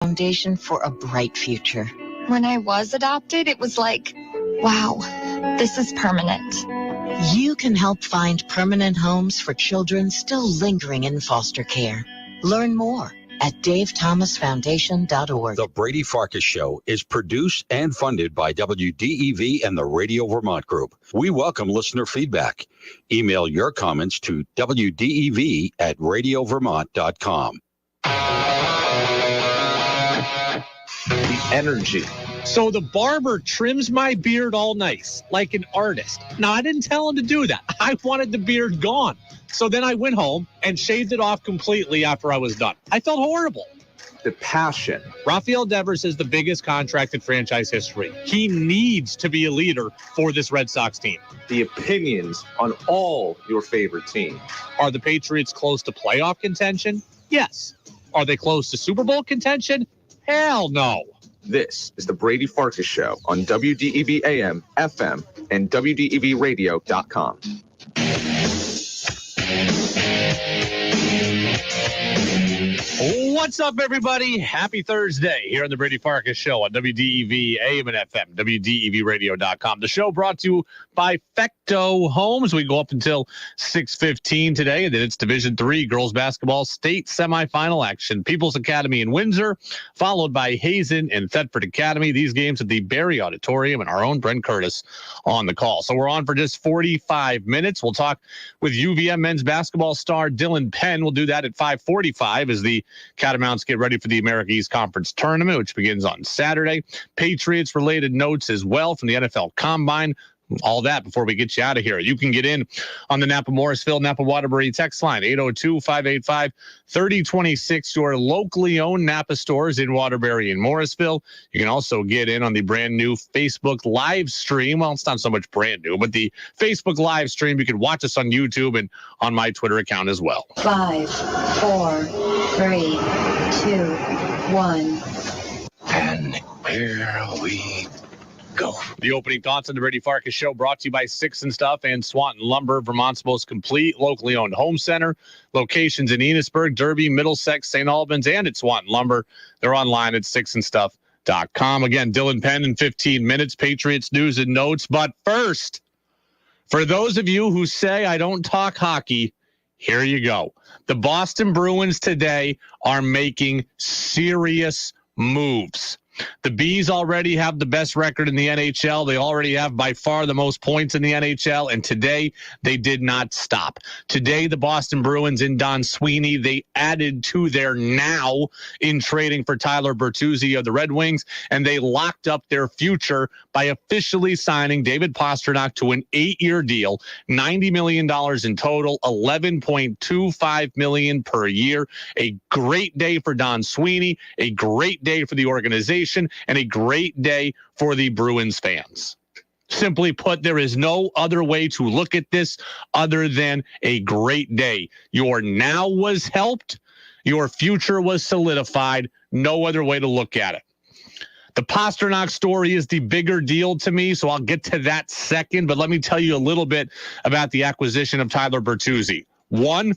Foundation for a bright future. When I was adopted, it was like, wow, this is permanent. You can help find permanent homes for children still lingering in foster care. Learn more at davethomasfoundation.org. The Brady Farkas Show is produced and funded by WDEV and the Radio Vermont Group. We welcome listener feedback. Email your comments to wdev@radiovermont.com. The energy. So the barber trims my beard all nice, like an artist. Now, I didn't tell him to do that. I wanted the beard gone. So then I went home and shaved it off completely after I was done. I felt horrible. The passion. Rafael Devers is the biggest contract in franchise history. He needs to be a leader for this Red Sox team. The opinions on all your favorite teams. Are the Patriots close to playoff contention? Yes. Are they close to Super Bowl contention? Hell no. This is the Brady Farkas Show on WDEV AM, FM, and WDEVradio.com. What's up, everybody? Happy Thursday here on the Brady Farkas Show on WDEV AM and FM, WDEVradio.com. The show brought to you by Fecto Homes. We go up until 6:15 today, and then it's Division III girls basketball state semifinal action. People's Academy in Windsor, followed by Hazen and Thetford Academy. These games at the Barry Auditorium, and our own Brent Curtis on the call. So we're on for just 45 minutes. We'll talk with UVM men's basketball star Dylan Penn. We'll do that at 5:45 as the Catamounts get ready for the America East Conference Tournament, which begins on Saturday. Patriots-related notes as well from the NFL Combine. All that before we get you out of here. You can get in on the Napa Morrisville, Napa Waterbury text line, 802-585-3026, your locally owned Napa stores in Waterbury and Morrisville. You can also get in on the brand new Facebook live stream. Well, it's not so much brand new, but the Facebook live stream. You can watch us on YouTube and on my Twitter account as well. 5, 4, 3, 2, 1. And here we go. The opening thoughts on the Brady Farkas Show brought to you by Six and Stuff and Swanton Lumber, Vermont's most complete locally owned home center. Locations in Enosburg, Derby, Middlesex, St. Albans, and at Swanton Lumber. They're online at sixandstuff.com. Again, Dylan Penn in 15 minutes, Patriots news and notes. But first, for those of you who say I don't talk hockey, here you go. The Boston Bruins today are making serious moves. The Bees already have the best record in the NHL. They already have by far the most points in the NHL, and today they did not stop. Today, the Boston Bruins in Don Sweeney, they added to their now in trading for Tyler Bertuzzi of the Red Wings, and they locked up their future by officially signing David Pastrnak to an 8-year deal, $90 million in total, $11.25 million per year. A great day for Don Sweeney, a great day for the organization, and a great day for the Bruins fans. Simply put, there is no other way to look at this other than a great day. Your now was helped. Your future was solidified. No other way to look at it. The Pastrnak story is the bigger deal to me, so I'll get to that second. But let me tell you a little bit about the acquisition of Tyler Bertuzzi. One,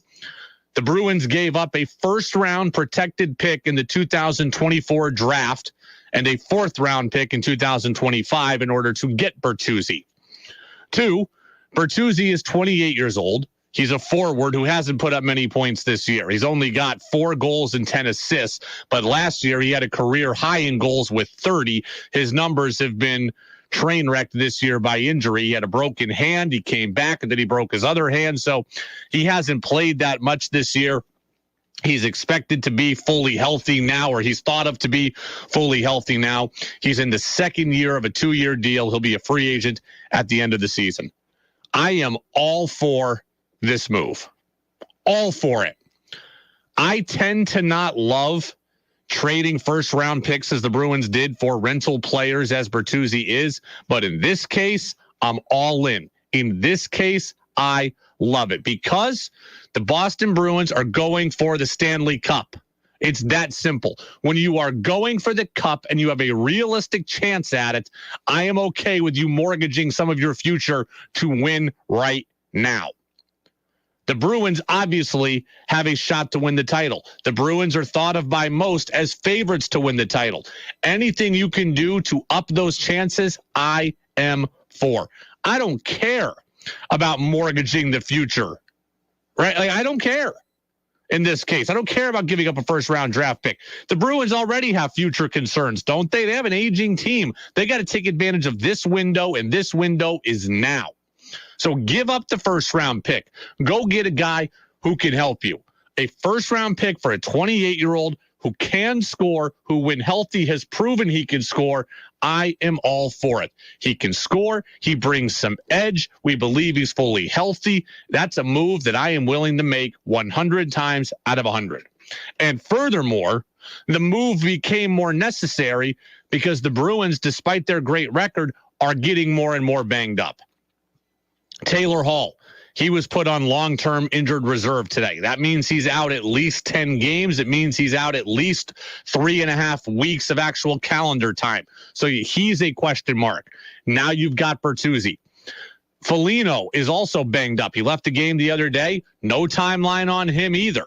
the Bruins gave up a first-round protected pick in the 2024 draft and a fourth-round pick in 2025 in order to get Bertuzzi. Two, Bertuzzi is 28 years old. He's a forward who hasn't put up many points this year. He's only got 4 goals and 10 assists, but last year he had a career high in goals with 30. His numbers have been train wrecked this year by injury. He had a broken hand. He came back, and then he broke his other hand, so he hasn't played that much this year. He's expected to be fully healthy now, or he's thought of to be fully healthy now. He's in the second year of a 2-year deal. He'll be a free agent at the end of the season. I am all for this move. All for it. I tend to not love trading first-round picks as the Bruins did for rental players as Bertuzzi is, but in this case, I'm all in. In this case, I love it because the Boston Bruins are going for the Stanley Cup. It's that simple. When you are going for the cup and you have a realistic chance at it, I am okay with you mortgaging some of your future to win right now. The Bruins obviously have a shot to win the title. The Bruins are thought of by most as favorites to win the title. Anything you can do to up those chances, I am for. I don't care about mortgaging the future, right? Like, I don't care in this case. I don't care about giving up a first-round draft pick. The Bruins already have future concerns, don't they? They have an aging team. They got to take advantage of this window, and this window is now. So give up the first-round pick. Go get a guy who can help you. A first-round pick for a 28-year-old who can score, who when healthy has proven he can score. I am all for it. He can score. He brings some edge. We believe he's fully healthy. That's a move that I am willing to make 100 times out of 100. And furthermore, the move became more necessary because the Bruins, despite their great record, are getting more and more banged up. Taylor Hall, he was put on long-term injured reserve today. That means he's out at least 10 games. It means he's out at least 3.5 weeks of actual calendar time. So he's a question mark. Now you've got Bertuzzi. Foligno is also banged up. He left the game the other day. No timeline on him either.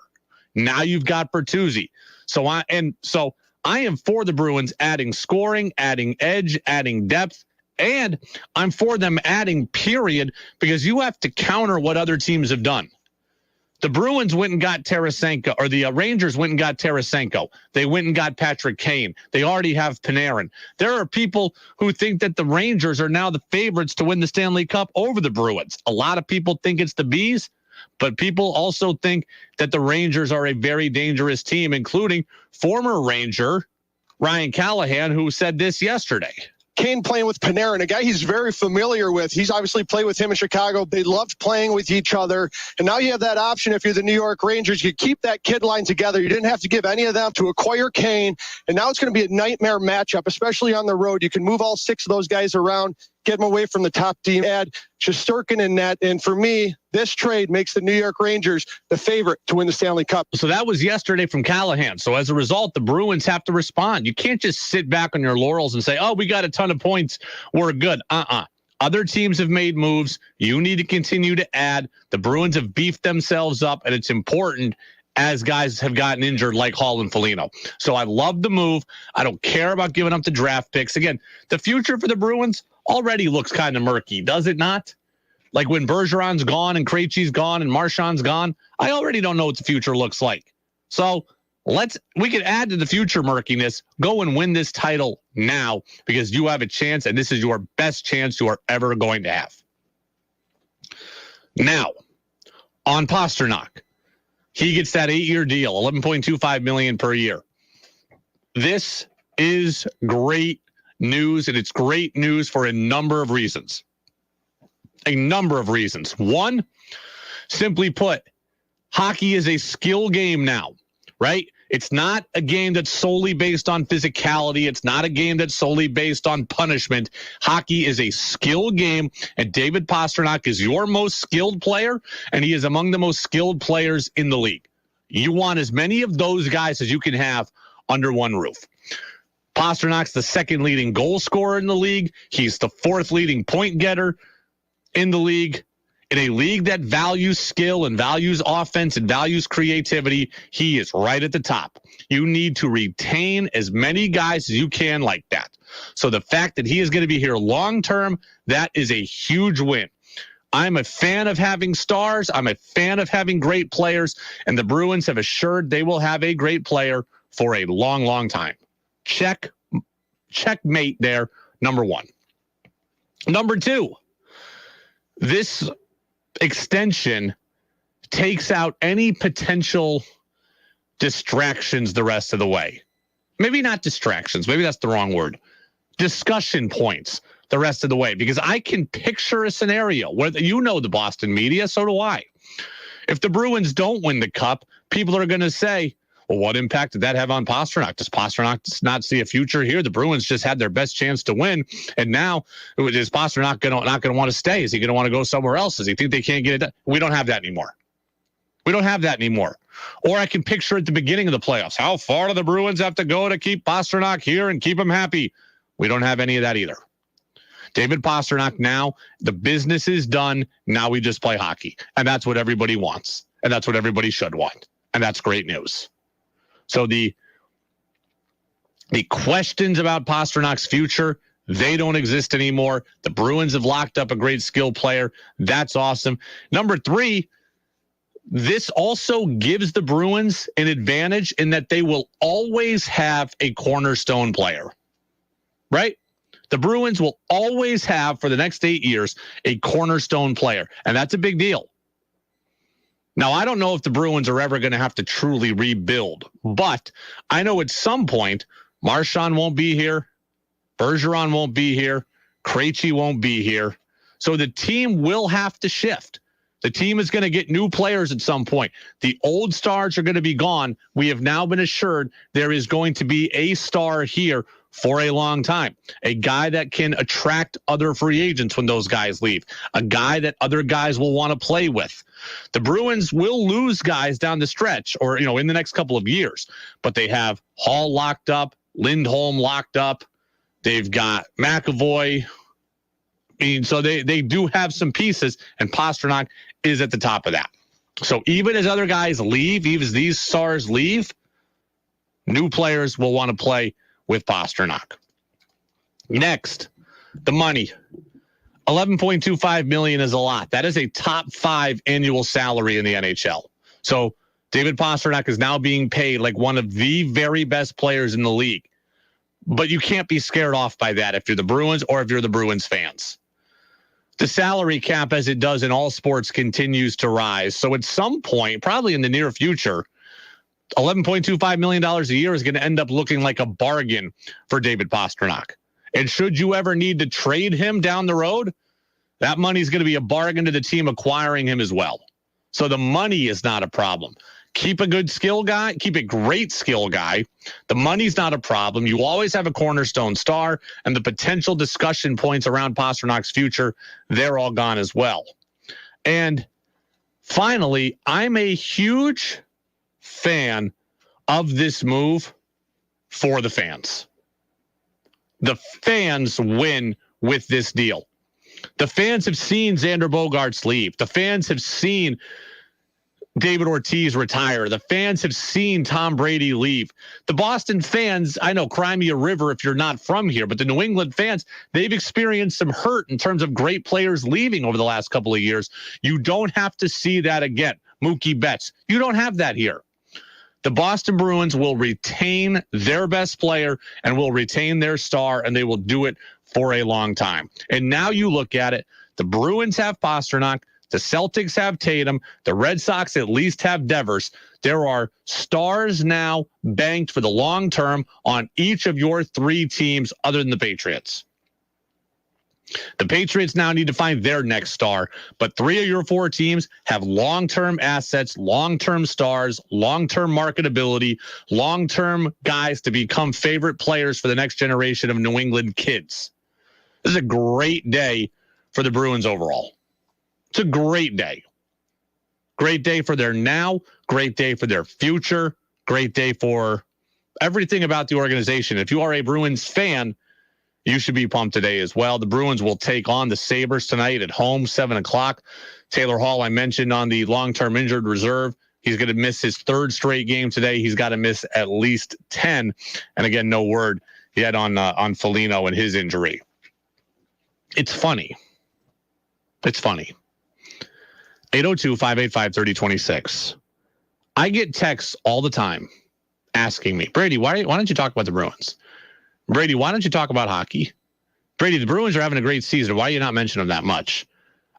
Now you've got Bertuzzi. So I am for the Bruins adding scoring, adding edge, adding depth. And I'm for them adding period because you have to counter what other teams have done. The Bruins went and got Tarasenko, or the Rangers went and got Tarasenko. They went and got Patrick Kane. They already have Panarin. There are people who think that the Rangers are now the favorites to win the Stanley Cup over the Bruins. A lot of people think it's the Bees, but people also think that the Rangers are a very dangerous team, including former Ranger Ryan Callahan, who said this yesterday. Kane playing with Panarin, a guy he's very familiar with. He's obviously played with him in Chicago. They loved playing with each other. And now you have that option if you're the New York Rangers. You keep that kid line together. You didn't have to give any of them to acquire Kane. And now it's going to be a nightmare matchup, especially on the road. You can move all 6 of those guys around, get them away from the top team, add Shesterkin in net. And for me, this trade makes the New York Rangers the favorite to win the Stanley Cup. So that was yesterday from Callahan. So as a result, the Bruins have to respond. You can't just sit back on your laurels and say, oh, we got a ton of points. We're good. Other teams have made moves. You need to continue to add. The Bruins have beefed themselves up, and it's important as guys have gotten injured like Hall and Foligno. So I love the move. I don't care about giving up the draft picks. Again, the future for the Bruins already looks kind of murky, does it not? Like when Bergeron's gone and Krejci's gone and Marchand's gone, I already don't know what the future looks like. So we can add to the future murkiness, go and win this title now because you have a chance, and this is your best chance you are ever going to have. Now, on Pasternak, he gets that 8-year deal, $11.25 million per year. This is great news, and it's great news for a number of reasons. One, simply put, hockey is a skill game now, right? It's not a game that's solely based on physicality. It's not a game that's solely based on punishment. Hockey is a skill game, and David Pasternak is your most skilled player, and he is among the most skilled players in the league. You want as many of those guys as you can have under one roof. Pasternak's the second leading goal scorer in the league. He's the 4th leading point getter in the league. In a league that values skill and values offense and values creativity, he is right at the top. You need to retain as many guys as you can like that. So the fact that he is going to be here long-term, that is a huge win. I'm a fan of having stars. I'm a fan of having great players, and the Bruins have assured they will have a great player for a long, long time. Checkmate there, number one. Number two, this extension takes out any potential distractions the rest of the way. Maybe not distractions. Maybe that's the wrong word. Discussion points the rest of the way, because I can picture a scenario where the Boston media, so do I. If the Bruins don't win the cup, people are going to say, well, what impact did that have on Pasternak? Does Pasternak not see a future here? The Bruins just had their best chance to win, and now is Pasternak not going to want to stay? Is he going to want to go somewhere else? Does he think they can't get it done? We don't have that anymore. Or I can picture at the beginning of the playoffs, how far do the Bruins have to go to keep Pasternak here and keep him happy? We don't have any of that either. David Pastrnak, now the business is done. Now we just play hockey. And that's what everybody wants. And that's what everybody should want. And that's great news. So the questions about Pasternak's future, they don't exist anymore. The Bruins have locked up a great skill player. That's awesome. Number 3, this also gives the Bruins an advantage in that they will always have a cornerstone player, right? The Bruins will always have, for the next 8 years, a cornerstone player, and that's a big deal. Now, I don't know if the Bruins are ever going to have to truly rebuild, but I know at some point, Marchand won't be here, Bergeron won't be here, Krejci won't be here, so the team will have to shift. The team is going to get new players at some point. The old stars are going to be gone. We have now been assured there is going to be a star here for a long time, a guy that can attract other free agents when those guys leave, a guy that other guys will want to play with. The Bruins will lose guys down the stretch or, in the next couple of years, but they have Hall locked up, Lindholm locked up. They've got McAvoy. So they do have some pieces, and Pastrnak is at the top of that. So even as other guys leave, even as these stars leave, new players will want to play with Pastrnak. Next, the money. $11.25 million is a lot. That is a top 5 annual salary in the NHL. So David Pastrnak is now being paid like one of the very best players in the league. But you can't be scared off by that if you're the Bruins or if you're the Bruins fans. The salary cap, as it does in all sports, continues to rise. So at some point, probably in the near future, $11.25 million a year is going to end up looking like a bargain for David Pastrnak. And should you ever need to trade him down the road, that money is going to be a bargain to the team acquiring him as well. So the money is not a problem. Keep a good skill guy, keep a great skill guy. The money's not a problem. You always have a cornerstone star, and the potential discussion points around Pasternak's future, they're all gone as well. And finally, I'm a huge fan of this move for the fans. The fans win with this deal. The fans have seen Xander Bogaerts leave. The fans have seen David Ortiz retire. The fans have seen Tom Brady leave. The Boston fans, I know, cry me a river if you're not from here, but the New England fans, they've experienced some hurt in terms of great players leaving over the last couple of years. You don't have to see that again. Mookie Betts, you don't have that here. The Boston Bruins will retain their best player and will retain their star, and they will do it for a long time. And now you look at it, the Bruins have Pastrnak, the Celtics have Tatum, the Red Sox at least have Devers. There are stars now banked for the long term on each of your 3 teams other than the Patriots. The Patriots now need to find their next star, but 3 of your 4 teams have long-term assets, long-term stars, long-term marketability, long-term guys to become favorite players for the next generation of New England kids. This is a great day for the Bruins overall. It's a great day. Great day for their now, great day for their future, great day for everything about the organization. If you are a Bruins fan, you should be pumped today as well. The Bruins will take on the Sabres tonight at home, 7 o'clock. Taylor Hall, I mentioned on the long-term injured reserve. He's going to miss his 3rd straight game today. He's got to miss at least 10. And again, no word yet on Foligno and his injury. It's funny. It's funny. 802-585-3026. I get texts all the time asking me, Brady, why don't you talk about the Bruins? Brady, why don't you talk about hockey? Brady, the Bruins are having a great season. Why are you not mentioning them that much?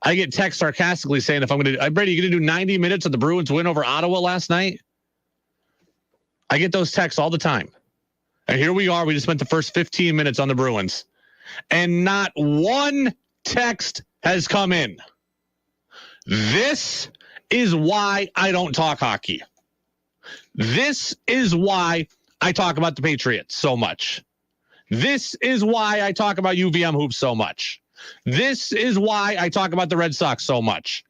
I get texts sarcastically saying, if I'm going to, Brady, you going to do 90 minutes of the Bruins win over Ottawa last night? I get those texts all the time. And here we are. We just spent the first 15 minutes on the Bruins. And not one text has come in. This is why I don't talk hockey. This is why I talk about the Patriots so much. This is why I talk about UVM hoops so much. This is why I talk about the Red Sox so much.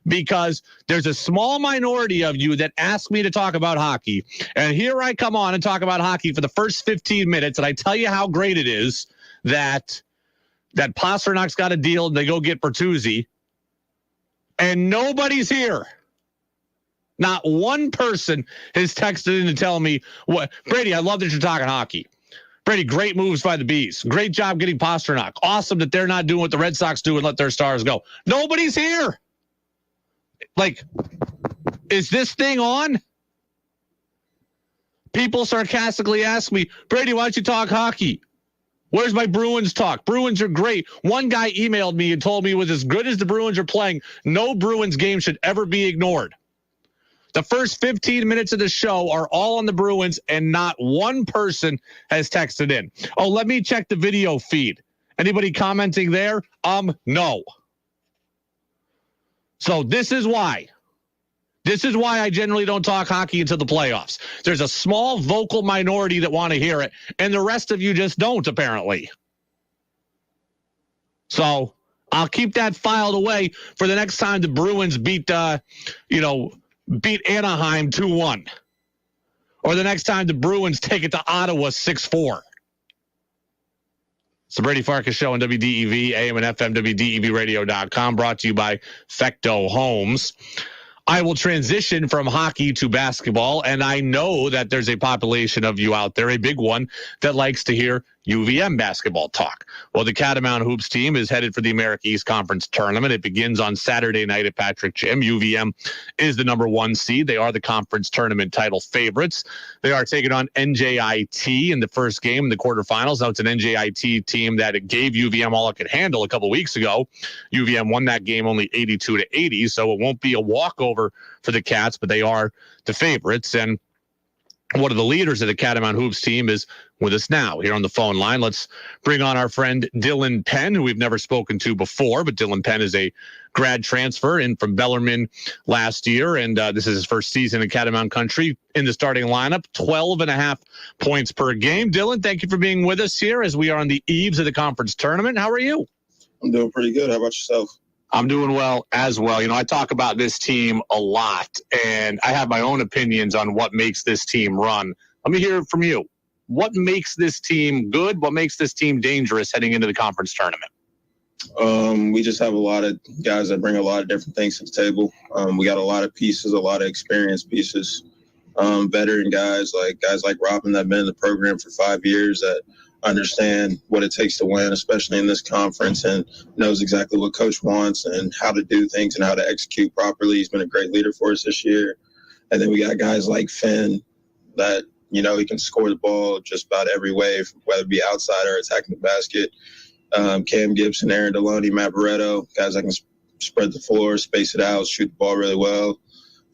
Because there's a small minority of you that ask me to talk about hockey. And here I come on and talk about hockey for the first 15 minutes. And I tell you how great it is that that Pasternak's got a deal, and they go get Bertuzzi, and nobody's here. Not one person has texted in to tell me what. Brady, I love that you're talking hockey. Brady, great moves by the Bees. Great job getting Pasternak. Awesome that they're not doing what the Red Sox do and let their stars go. Nobody's here. Like, is this thing on? People sarcastically ask me, Brady, why don't you talk hockey? Where's my Bruins talk? Bruins are great. One guy emailed me and told me it was as good as the Bruins are playing, no Bruins game should ever be ignored. The first 15 minutes of the show are all on the Bruins, and not one person has texted in. Oh, let me check the video feed. Anybody commenting there? No. So this is why. This is why I generally don't talk hockey until the playoffs. There's a small vocal minority that want to hear it, and the rest of you just don't, apparently. So I'll keep that filed away for the next time the Bruins beat Anaheim 2-1. Or the next time the Bruins take it to Ottawa 6-4. It's the Brady Farkas Show on WDEV, AM and FM, WDEVradio.com, brought to you by Fecto Homes. I will transition from hockey to basketball, and I know that there's a population of you out there, a big one, that likes to hear UVM basketball talk. Well, the Catamount Hoops team is headed for the America East Conference Tournament. It begins on Saturday night at Patrick Gym. UVM is the number 1 seed. They are the conference tournament title favorites. They are taking on NJIT in the first game in the quarterfinals. Now, it's an NJIT team that it gave UVM all it could handle a couple weeks ago. UVM won that game only 82-80, so it won't be a walkover for the Cats, but they are the favorites. And one of the leaders of the Catamount Hoops team is with us now here on the phone line. Let's bring on our friend Dylan Penn, who we've never spoken to before, but Dylan Penn is a grad transfer in from Bellarmine last year, and this is his first season in Catamount Country in the starting lineup, 12.5 points per game. Dylan, thank you for being with us here as we are on the eves of the conference tournament. How are you? I'm doing pretty good. How about yourself? I'm doing well as well. You know, I talk about this team a lot, and I have my own opinions on what makes this team run. Let me hear it from you. What makes this team good? What makes this team dangerous heading into the conference tournament? We just have a lot of guys that bring a lot of different things to the table. We got a lot of pieces, a lot of experienced pieces, veteran guys like Robin that have been in the program for 5 years that understand what it takes to win, especially in this conference, and knows exactly what coach wants and how to do things and how to execute properly. He's been a great leader for us this year. And then we got guys like Finn that, you know, he can score the ball just about every way, whether it be outside or attacking the basket. Cam Gibson, Aaron Deloney, Matt Barretto, guys that can spread the floor, space it out, shoot the ball really well.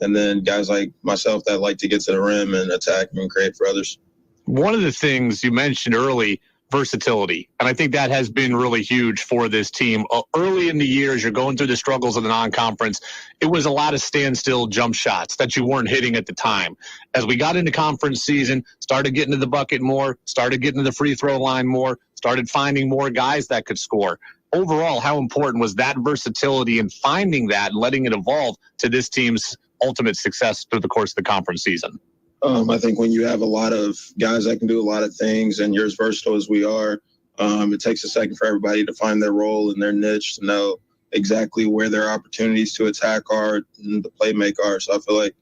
And then guys like myself that like to get to the rim and attack and create for others. One of the things you mentioned early, versatility, and I think that has been really huge for this team. Early in the year, as you're going through the struggles of the non-conference, it was a lot of standstill jump shots that you weren't hitting at the time. As we got into conference season, started getting to the bucket more, started getting to the free throw line more, started finding more guys that could score. Overall, how important was that versatility and finding that and letting it evolve to this team's ultimate success through the course of the conference season? I think when you have a lot of guys that can do a lot of things and you're as versatile as we are, it takes a second for everybody to find their role and their niche, to know exactly where their opportunities to attack are and the play make are. So I feel like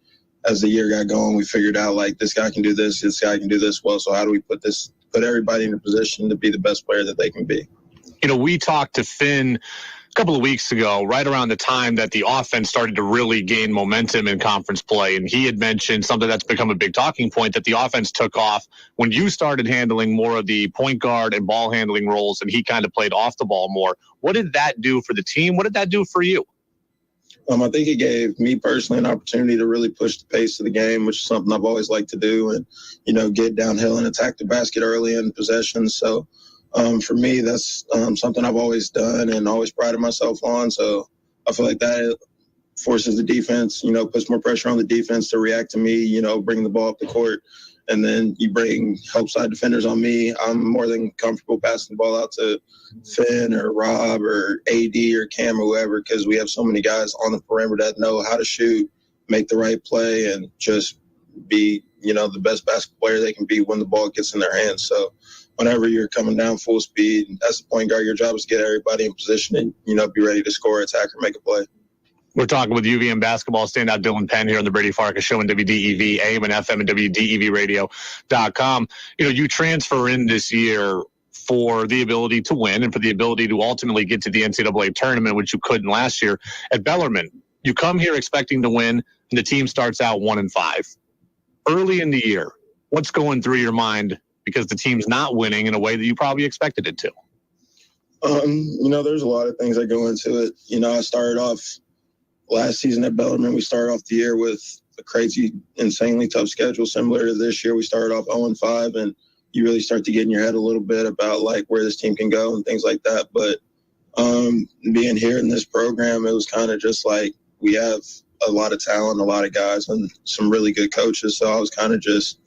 as the year got going, we figured out, like, this guy can do this guy can do this well. So how do we put everybody in a position to be the best player that they can be? You know, we talked to Finn a couple of weeks ago, right around the time that the offense started to really gain momentum in conference play. And he had mentioned something that's become a big talking point, that the offense took off when you started handling more of the point guard and ball handling roles, and he kind of played off the ball more. What did that do for the team? What did that do for you? I think it gave me personally an opportunity to really push the pace of the game, which is something I've always liked to do, and, you know, get downhill and attack the basket early in possessions. So for me, that's something I've always done and always prided myself on. So I feel like that forces the defense, you know, puts more pressure on the defense to react to me, you know, bringing the ball up the court. And then you bring help side defenders on me. I'm more than comfortable passing the ball out to Finn or Rob or AD or Cam or whoever, because we have so many guys on the perimeter that know how to shoot, make the right play, and just be, you know, the best basketball player they can be when the ball gets in their hands. So whenever you're coming down full speed, as a point guard, your job is to get everybody in position and, be ready to score, attack, or make a play. We're talking with UVM basketball standout Dylan Penn here on the Brady Farkas Show on WDEV, AM and FM, and WDEVradio.com. You transfer in this year for the ability to win and for the ability to ultimately get to the NCAA tournament, which you couldn't last year at Bellarmine. You come here expecting to win, and the team starts out 1-5. Early in the year, what's going through your mind because the team's not winning in a way that you probably expected it to? There's a lot of things that go into it. I started off last season at Bellarmine. We started off the year with a crazy, insanely tough schedule. Similar to this year, we started off 0-5, and you really start to get in your head a little bit about like where this team can go and things like that. But being here in this program, it was kind of just like we have a lot of talent, a lot of guys, and some really good coaches. So I was kind of just,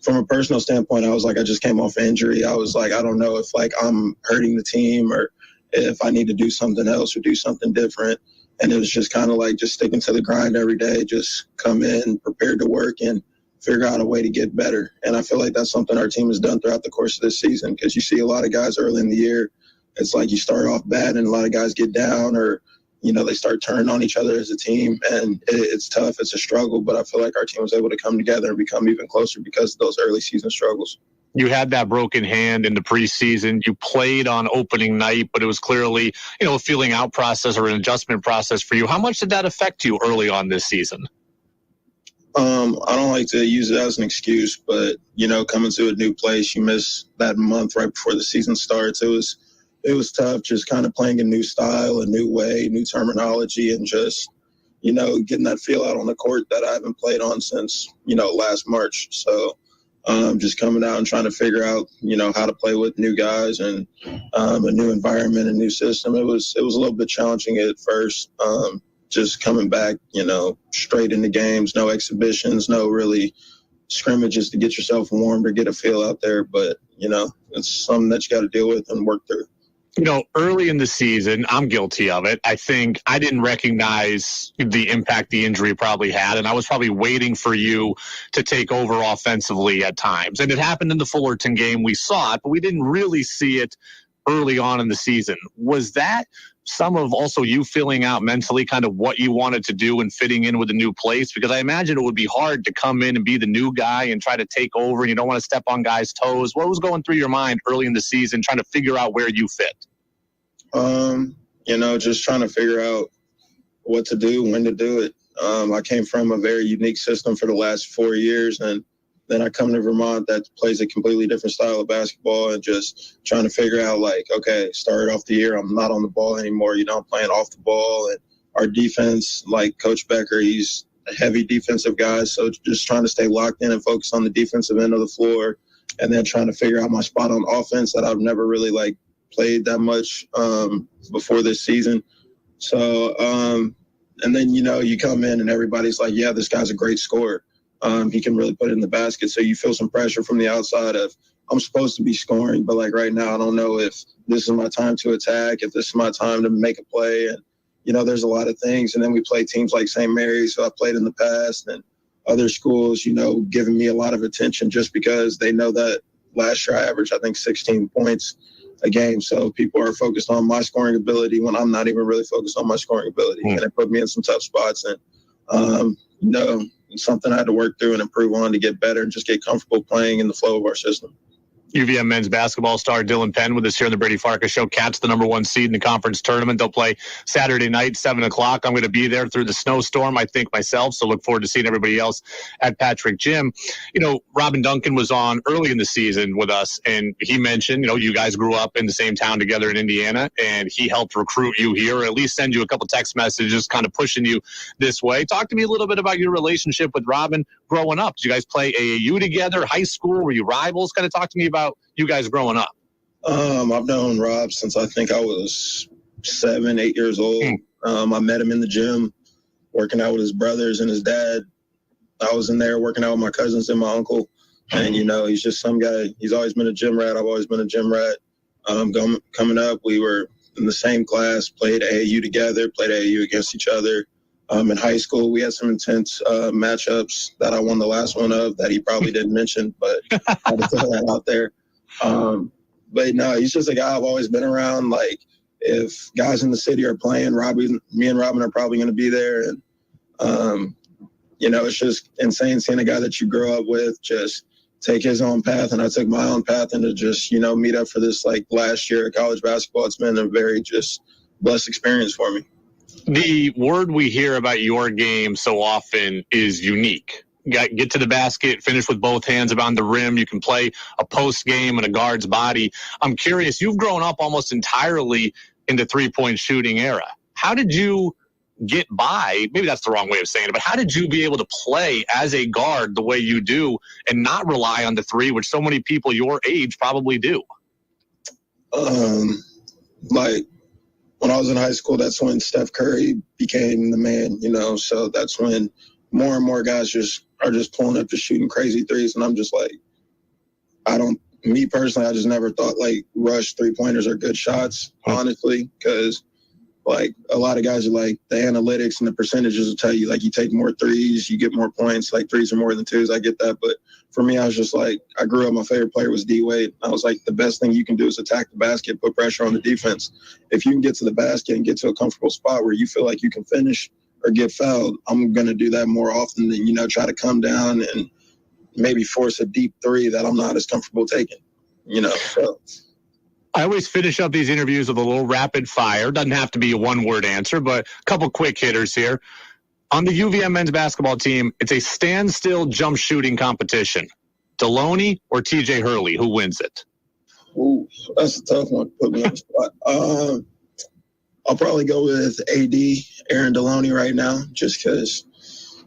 from a personal standpoint, I was like, I just came off injury. I was like, I don't know if like I'm hurting the team or if I need to do something else or do something different. And it was just kind of like just sticking to the grind every day, just come in, prepared to work, and figure out a way to get better. And I feel like that's something our team has done throughout the course of this season, because you see a lot of guys early in the year. It's like you start off bad and a lot of guys get down, or, they start turning on each other as a team. And it's tough. It's a struggle. But I feel like our team was able to come together and become even closer because of those early season struggles. You had that broken hand in the preseason. You played on opening night, but it was clearly, a feeling out process or an adjustment process for you. How much did that affect you early on this season? I don't like to use it as an excuse, but, coming to a new place, you miss that month right before the season starts. It was tough just kind of playing a new style, a new way, new terminology, and just, getting that feel out on the court that I haven't played on since, last March. So just coming out and trying to figure out, how to play with new guys and a new environment, a new system. It was a little bit challenging at first, just coming back, straight into games, no exhibitions, no really scrimmages to get yourself warmed or get a feel out there. But, it's something that you got to deal with and work through. Early in the season, I'm guilty of it. I think I didn't recognize the impact the injury probably had, and I was probably waiting for you to take over offensively at times. And it happened in the Fullerton game. We saw it, but we didn't really see it early on in the season. Was that some of also you filling out mentally kind of what you wanted to do and fitting in with a new place? Because I imagine it would be hard to come in and be the new guy and try to take over. You don't want to step on guys' toes. What was going through your mind early in the season trying to figure out where you fit? Just trying to figure out what to do, when to do it. I came from a very unique system for the last 4 years, and then I come to Vermont that plays a completely different style of basketball, and just trying to figure out, like, okay, started off the year, I'm not on the ball anymore, I'm playing off the ball. And our defense, like Coach Becker, he's a heavy defensive guy, so just trying to stay locked in and focus on the defensive end of the floor, and then trying to figure out my spot on offense that I've never really, played that much before this season. So, and then, you come in and everybody's like, yeah, this guy's a great scorer. He can really put it in the basket. So you feel some pressure from the outside of, I'm supposed to be scoring, but right now, I don't know if this is my time to attack, if this is my time to make a play. And, there's a lot of things. And then we play teams like St. Mary's, who I've played in the past, and other schools, giving me a lot of attention just because they know that last year I averaged, I think, 16 points a game. So people are focused on my scoring ability when I'm not even really focused on my scoring ability. And it put me in some tough spots. And, it's something I had to work through and improve on to get better and just get comfortable playing in the flow of our system. UVM men's basketball star Dylan Penn with us here on the Brady Farkas Show. Cats the number 1 seed in the conference tournament. They'll play Saturday night, 7 o'clock. I'm going to be there through the snowstorm, I think, myself. So look forward to seeing everybody else at Patrick Gym. Robin Duncan was on early in the season with us, and he mentioned, you guys grew up in the same town together in Indiana, and he helped recruit you here, or at least send you a couple text messages kind of pushing you this way. Talk to me a little bit about your relationship with Robin growing up. Did you guys play AAU together, high school? Were you rivals? Kind of talk to me about you guys growing up. I've known Rob since I think I was 7, 8 years old. I met him in the gym, working out with his brothers and his dad. I was in there working out with my cousins and my uncle. And, he's just some guy. He's always been a gym rat. I've always been a gym rat. Coming up, we were in the same class, played AAU together, played AAU against each other. In high school, we had some intense matchups that I won the last one of that he probably didn't mention, but I had to throw that out there. But no, he's just a guy I've always been around. Like, if guys in the city are playing, me and Robin are probably going to be there. And, it's just insane seeing a guy that you grow up with just take his own path. And I took my own path, and to just, meet up for this, like, last year of college basketball, it's been a very just blessed experience for me. The word we hear about your game so often is unique. Get to the basket, finish with both hands around the rim. You can play a post game in a guard's body. I'm curious, you've grown up almost entirely in the three-point shooting era. How did you get by? Maybe that's the wrong way of saying it, but how did you be able to play as a guard the way you do and not rely on the three, which so many people your age probably do? Like, when I was in high school, that's when Steph Curry became the man, so that's when more and more guys are just pulling up, just shooting crazy threes. And I'm just like, me personally, I just never thought like rush three-pointers are good shots, honestly, because like a lot of guys are like the analytics and the percentages will tell you like you take more threes, you get more points, like threes are more than twos. I get that. But for me, I was just like, I grew up, my favorite player was D-Wade. I was like, the best thing you can do is attack the basket, put pressure on the defense. If you can get to the basket and get to a comfortable spot where you feel like you can finish or get fouled, I'm going to do that more often than, try to come down and maybe force a deep three that I'm not as comfortable taking, so. I always finish up these interviews with a little rapid fire. Doesn't have to be a one-word answer, but a couple quick hitters here. On the UVM men's basketball team, it's a standstill jump shooting competition. Deloney or TJ Hurley, who wins it? Ooh, that's a tough one to put me on the spot. I'll probably go with AD, Aaron Deloney right now, just because,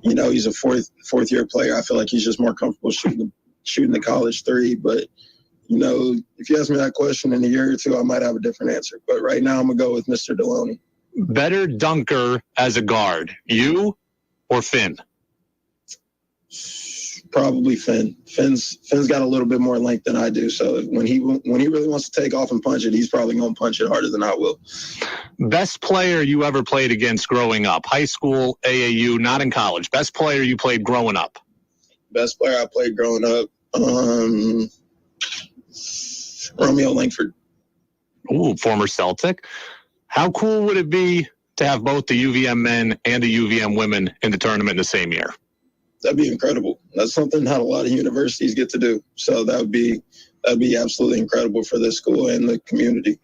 he's a fourth-year player. I feel like he's just more comfortable shooting the college three, but if you ask me that question in a year or two, I might have a different answer. But right now, I'm going to go with Mr. Deloney. Better dunker as a guard, you or Finn? Probably Finn. Finn's got a little bit more length than I do. So when he really wants to take off and punch it, he's probably going to punch it harder than I will. Best player you ever played against growing up? High school, AAU, not in college. Best player you played growing up? Best player I played growing up? Romeo Langford. Ooh, former Celtic. How cool would it be to have both the UVM men and the UVM women in the tournament in the same year? That'd be incredible. That's something not a lot of universities get to do. So that'd be absolutely incredible for this school and the community.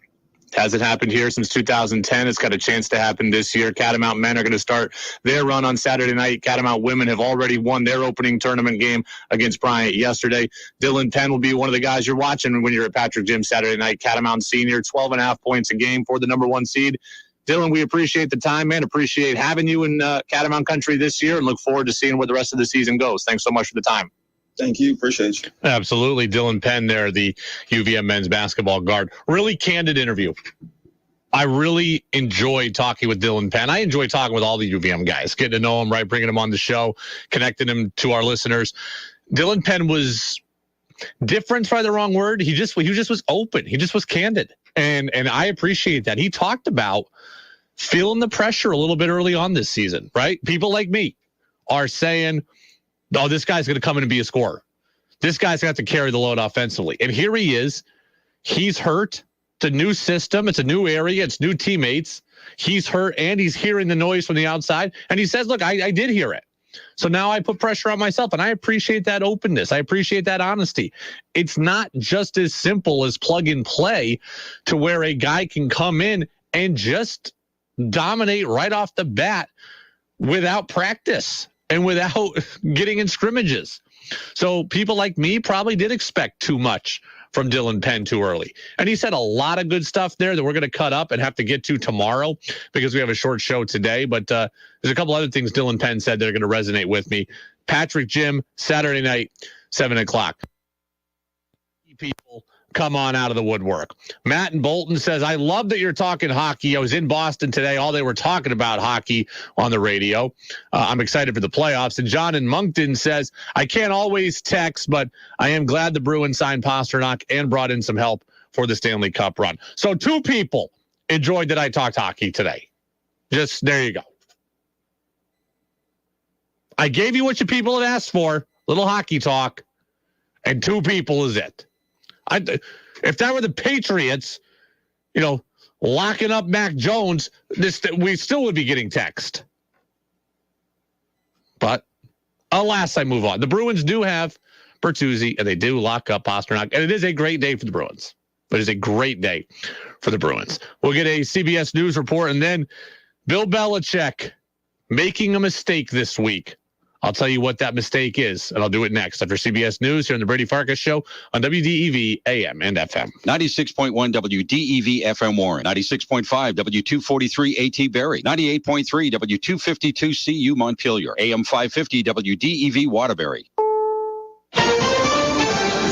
Hasn't happened here since 2010. It's got a chance to happen this year. Catamount men are going to start their run on Saturday night. Catamount women have already won their opening tournament game against Bryant yesterday. Dylan Penn will be one of the guys you're watching when you're at Patrick Gym Saturday night. Catamount senior, 12.5 points a game for the number one seed. Dylan, we appreciate the time, man. Appreciate having you in Catamount country this year and look forward to seeing where the rest of the season goes. Thanks so much for the time. Thank you. Appreciate you. Absolutely. Dylan Penn there, the UVM men's basketball guard. Really candid interview. I really enjoyed talking with Dylan Penn. I enjoy talking with all the UVM guys, getting to know them, right, bringing them on the show, connecting them to our listeners. Dylan Penn was different, probably the wrong word. He just was open. He just was candid. And I appreciate that. He talked about feeling the pressure a little bit early on this season, right? People like me are saying, oh, this guy's going to come in and be a scorer. This guy's going to have to carry the load offensively. And here he is. He's hurt. It's a new system. It's a new area. It's new teammates. He's hurt, and he's hearing the noise from the outside. And he says, look, I did hear it. So now I put pressure on myself, and I appreciate that openness. I appreciate that honesty. It's not just as simple as plug and play to where a guy can come in and just dominate right off the bat without practice and without getting in scrimmages. So people like me probably did expect too much from Dylan Penn too early. And he said a lot of good stuff there that we're going to cut up and have to get to tomorrow because we have a short show today. But there's a couple other things Dylan Penn said that are going to resonate with me. Patrick Gym, Saturday night, 7 o'clock. People come on out of the woodwork. Matt in Bolton says, I love that you're talking hockey. I was in Boston today. All they were talking about hockey on the radio. I'm excited for the playoffs. And John in Moncton says, I can't always text, but I am glad the Bruins signed Pasternak and brought in some help for the Stanley Cup run. So 2 people enjoyed that I talked hockey today. Just there you go. I gave you what you people had asked for, little hockey talk, and 2 people is it. If that were the Patriots, locking up Mac Jones, we still would be getting text. But alas, I move on. The Bruins do have Bertuzzi, and they do lock up Pasternak, and it is a great day for the Bruins. It is a great day for the Bruins. We'll get a CBS News report, and then Bill Belichick making a mistake this week. I'll tell you what that mistake is, and I'll do it next after CBS News here on the Brady Farkas Show on WDEV AM and FM. 96.1 WDEV FM Warren, 96.5 W243 AT Berry, 98.3 W252 CU Montpelier, AM 550 WDEV Waterbury.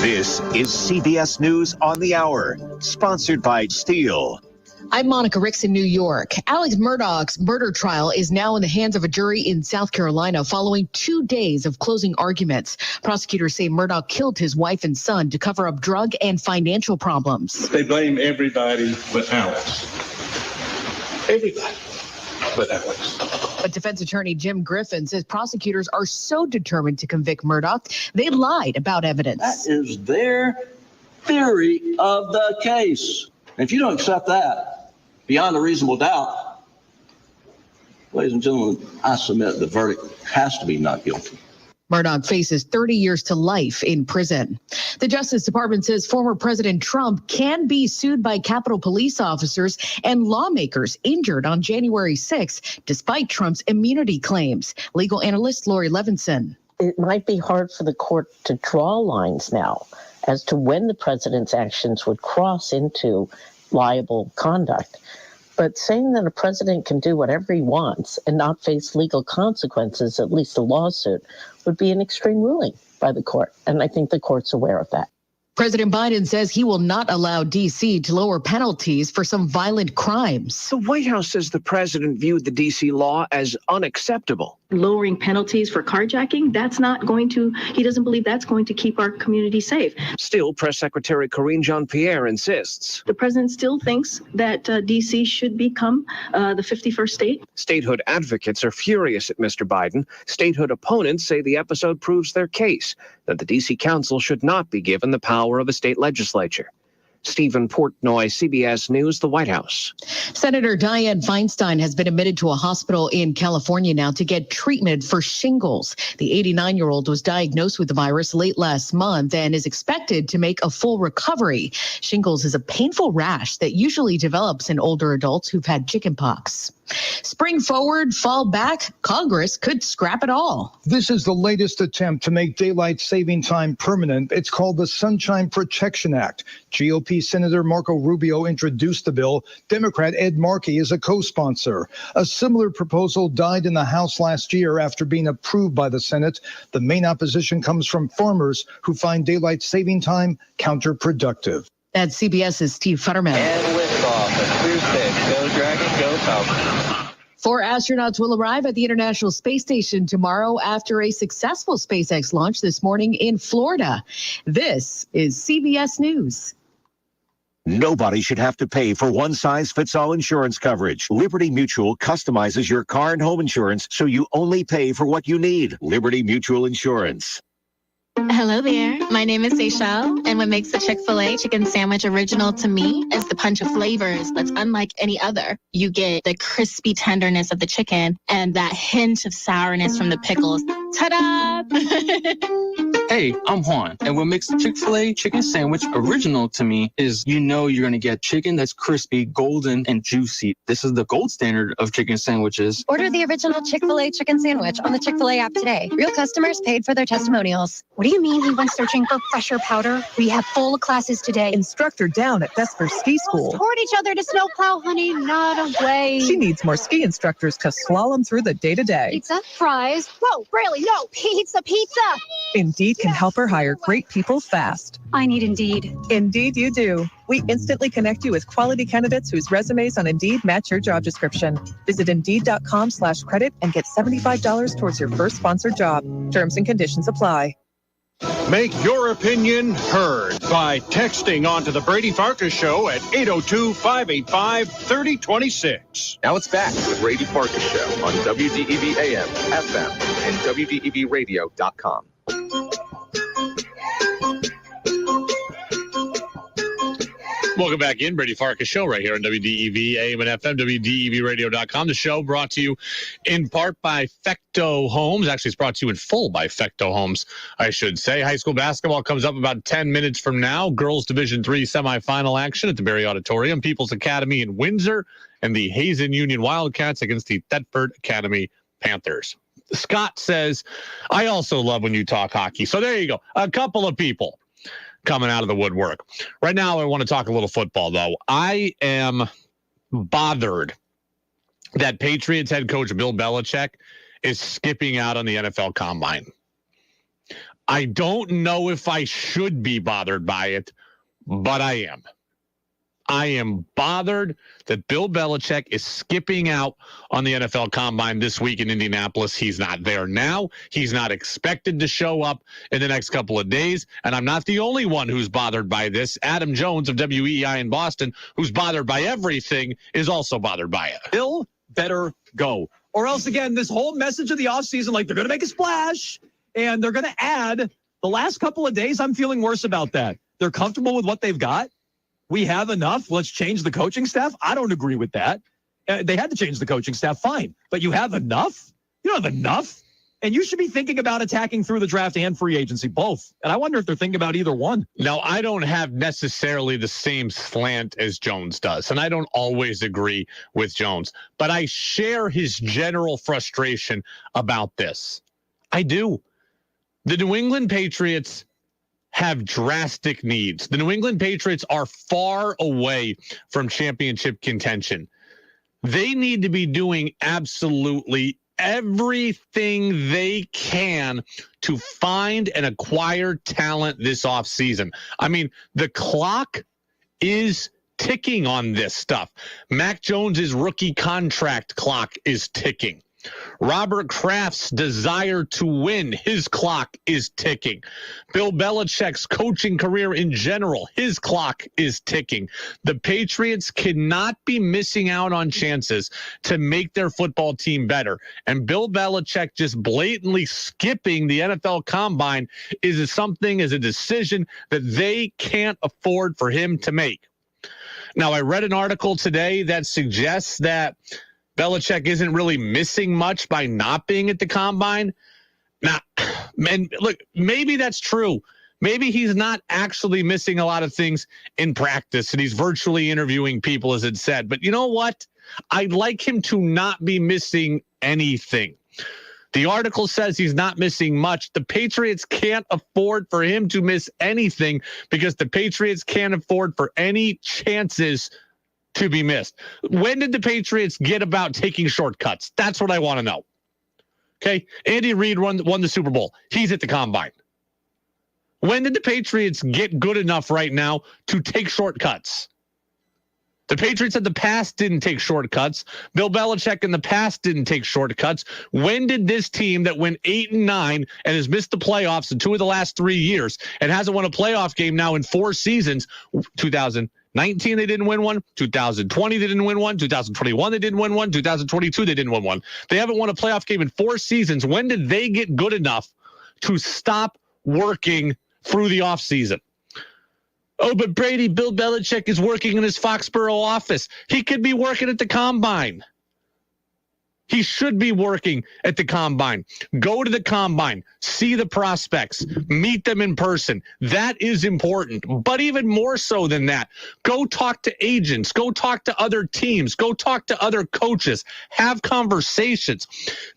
This is CBS News on the Hour, sponsored by Steel. I'm Monica Ricks in New York. Alex Murdaugh's murder trial is now in the hands of a jury in South Carolina following 2 days of closing arguments. Prosecutors say Murdaugh killed his wife and son to cover up drug and financial problems. They blame everybody but Alex. Everybody but Alex. But defense attorney Jim Griffin says prosecutors are so determined to convict Murdaugh, they lied about evidence. That is their theory of the case. If you don't accept that beyond a reasonable doubt, ladies and gentlemen, I submit the verdict has to be not guilty. Murdaugh faces 30 years to life in prison. The Justice Department says former President Trump can be sued by Capitol Police officers and lawmakers injured on January 6th, despite Trump's immunity claims. Legal analyst Lori Levinson. It might be hard for the court to draw lines now as to when the president's actions would cross into liable conduct. But saying that a president can do whatever he wants and not face legal consequences, at least a lawsuit, would be an extreme ruling by the court. And I think the court's aware of that. President Biden says he will not allow D.C. to lower penalties for some violent crimes. The White House says the president viewed the D.C. law as unacceptable. Lowering penalties for carjacking, he doesn't believe that's going to keep our community safe. Still, Press Secretary Karine Jean-Pierre insists. The president still thinks that D.C. should become the 51st state. Statehood advocates are furious at Mr. Biden. Statehood opponents say the episode proves their case, that the D.C. Council should not be given the power of a state legislature. Stephen Portnoy, CBS News, the White House. Senator Dianne Feinstein has been admitted to a hospital in California now to get treatment for shingles. The 89-year-old was diagnosed with the virus late last month and is expected to make a full recovery. Shingles is a painful rash that usually develops in older adults who've had chickenpox. Spring forward, fall back, Congress could scrap it all. This is the latest attempt to make daylight saving time permanent. It's called the Sunshine Protection Act. GOP Senator Marco Rubio introduced the bill. Democrat Ed Markey is a co-sponsor. A similar proposal died in the House last year after being approved by the Senate. The main opposition comes from farmers who find daylight saving time counterproductive. That's CBS's Steve Futterman. And liftoff at Clear Six. Go Dragon, go Falcon. 4 astronauts will arrive at the International Space Station tomorrow after a successful SpaceX launch this morning in Florida. This is CBS News. Nobody should have to pay for one-size-fits-all insurance coverage. Liberty Mutual customizes your car and home insurance so you only pay for what you need. Liberty Mutual Insurance. Hello there. My name is Seychelle, and what makes the Chick-fil-A chicken sandwich original to me is the punch of flavors that's unlike any other. You get the crispy tenderness of the chicken and that hint of sourness from the pickles. Ta-da! Hey, I'm Juan, and what makes the Chick-fil-A chicken sandwich original to me is you're going to get chicken that's crispy, golden, and juicy. This is the gold standard of chicken sandwiches. Order the original Chick-fil-A chicken sandwich on the Chick-fil-A app today. Real customers paid for their testimonials. What do you mean he went searching for fresher powder? We have full classes today. Instructor down at Vesper Ski School. Toward each other to snowplow, honey, not away. She needs more ski instructors to slalom through the day-to-day. Pizza, fries. Whoa, Braley, no, pizza. Indeed can help her hire great people fast. I need Indeed. Indeed you do. We instantly connect you with quality candidates whose resumes on Indeed match your job description. Visit Indeed.com/credit and get $75 towards your first sponsored job. Terms and conditions apply. Make your opinion heard by texting onto the Brady Farkas Show at 802-585-3026. Now it's back to the Brady Farkas Show on WDEV AM, FM, and WDEVradio.com. Welcome back in. Brady Farkas Show right here on WDEV, AM and FM, WDEVradio.com. The show brought to you in part by Fecto Homes. Actually, it's brought to you in full by Fecto Homes, I should say. High school basketball comes up about 10 minutes from now. Girls Division III semifinal action at the Berry Auditorium. People's Academy in Windsor and the Hazen Union Wildcats against the Thetford Academy Panthers. Scott says, I also love when you talk hockey. So there you go. A couple of people coming out of the woodwork. Right now, I want to talk a little football, though. I am bothered that Patriots head coach Bill Belichick is skipping out on the NFL Combine. I don't know if I should be bothered by it, but I am. I am bothered that Bill Belichick is skipping out on the NFL Combine this week in Indianapolis. He's not there now. He's not expected to show up in the next couple of days. And I'm not the only one who's bothered by this. Adam Jones of WEEI in Boston, who's bothered by everything, is also bothered by it. Bill better go. Or else, again, this whole message of the offseason, like they're going to make a splash and they're going to add. The last couple of days, I'm feeling worse about that. They're comfortable with what they've got. We have enough. Let's change the coaching staff. I don't agree with that. They had to change the coaching staff. Fine. But you have enough? You don't have enough. And you should be thinking about attacking through the draft and free agency, both. And I wonder if they're thinking about either one. Now, I don't have necessarily the same slant as Jones does, and I don't always agree with Jones. But I share his general frustration about this. I do. The New England Patriots have drastic needs. The New England Patriots are far away from championship contention. They need to be doing absolutely everything they can to find and acquire talent this offseason. I mean, the clock is ticking on this stuff. Mac Jones's rookie contract clock is ticking. Robert Kraft's desire to win, his clock is ticking. Bill Belichick's coaching career in general, his clock is ticking. The Patriots cannot be missing out on chances to make their football team better. And Bill Belichick just blatantly skipping the NFL Combine is a decision that they can't afford for him to make. Now, I read an article today that suggests that Belichick isn't really missing much by not being at the Combine. Now, man, look, maybe that's true. Maybe he's not actually missing a lot of things in practice, and he's virtually interviewing people, as it said. But you know what? I'd like him to not be missing anything. The article says he's not missing much. The Patriots can't afford for him to miss anything because the Patriots can't afford for any chances to be missed. When did the Patriots get about taking shortcuts? That's what I want to know. Okay. Andy Reid won the Super Bowl. He's at the Combine. When did the Patriots get good enough right now to take shortcuts? The Patriots in the past didn't take shortcuts. Bill Belichick in the past didn't take shortcuts. When did this team that went 8-9 and has missed the playoffs in 2 of the last 3 years and hasn't won a playoff game now in 4 seasons, 2019 they didn't win one, 2020 they didn't win one, 2021 they didn't win one, 2022 they didn't win one. They haven't won a playoff game in 4 seasons. When did they get good enough to stop working through the offseason? Oh, but Brady, Bill Belichick is working in his Foxborough office. He could be working at the Combine. He should be working at the Combine. Go to the Combine. See the prospects. Meet them in person. That is important. But even more so than that, go talk to agents. Go talk to other teams. Go talk to other coaches. Have conversations.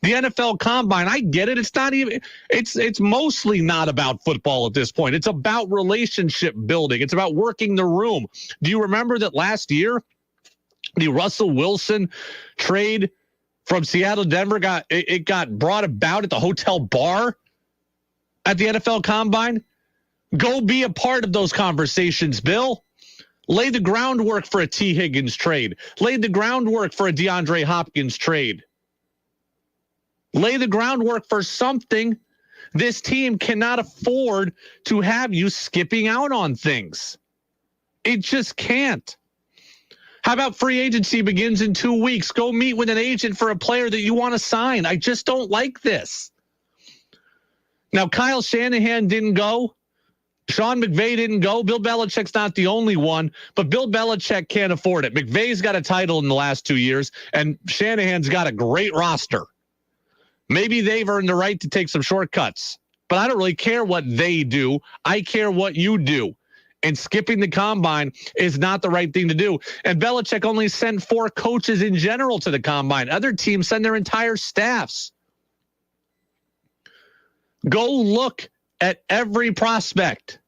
The NFL Combine, I get it. It's not even, it's mostly not about football at this point. It's about relationship building. It's about working the room. Do you remember that last year, the Russell Wilson trade from Seattle to Denver got brought about at the hotel bar at the NFL Combine? Go be a part of those conversations, Bill. Lay the groundwork for a T. Higgins trade. Lay the groundwork for a DeAndre Hopkins trade. Lay the groundwork for something. This team cannot afford to have you skipping out on things. It just can't. How about free agency begins in 2 weeks? Go meet with an agent for a player that you want to sign. I just don't like this. Now, Kyle Shanahan didn't go Sean McVay didn't go. Bill Belichick's not the only one, but Bill Belichick can't afford it. McVay's got a title in the last 2 years, and Shanahan's got a great roster. Maybe they've earned the right to take some shortcuts, but I don't really care what they do. I care what you do. And skipping the combine is not the right thing to do. And Belichick only sent 4 coaches in general to the combine. Other teams send their entire staffs. Go look at every prospect.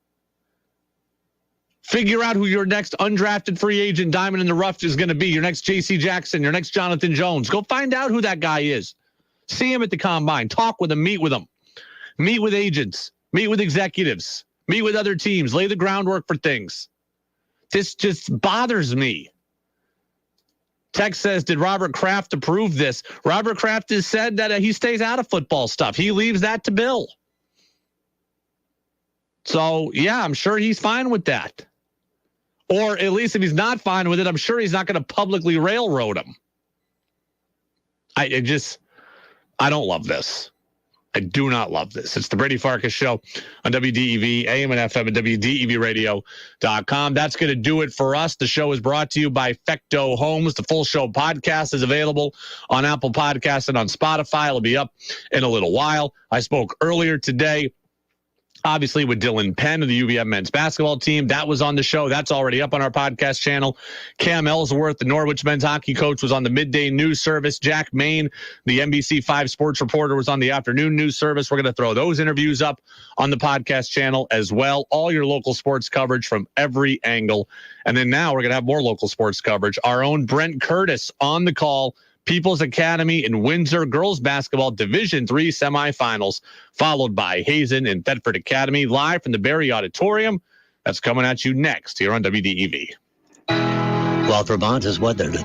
Figure out who your next undrafted free agent diamond in the rough is going to be. Your next J.C. Jackson, your next Jonathan Jones. Go find out who that guy is. See him at the combine. Talk with him. Meet with him. Meet with agents. Meet with executives. Meet with other teams. Lay the groundwork for things. This just bothers me. Tex says, did Robert Kraft approve this? Robert Kraft has said that he stays out of football stuff. He leaves that to Bill. So, yeah, I'm sure he's fine with that. Or at least if he's not fine with it, I'm sure he's not going to publicly railroad him. I don't love this. I do not love this. It's the Brady Farkas Show on WDEV, AM and FM at WDEVradio.com. That's going to do it for us. The show is brought to you by Fecto Homes. The full show podcast is available on Apple Podcasts and on Spotify. It'll be up in a little while. I spoke earlier today, obviously, with Dylan Penn of the UVM men's basketball team. That was on the show. That's already up on our podcast channel. Cam Ellsworth, the Norwich men's hockey coach, was on the midday news service. Jack Main, the NBC5 sports reporter, was on the afternoon news service. We're going to throw those interviews up on the podcast channel as well. All your local sports coverage from every angle. And then now we're going to have more local sports coverage. Our own Brent Curtis on the call. People's Academy in Windsor girls basketball Division III semifinals, followed by Hazen and Thetford Academy, live from the Barry Auditorium. That's coming at you next here on WDEV. While Vermont is weathered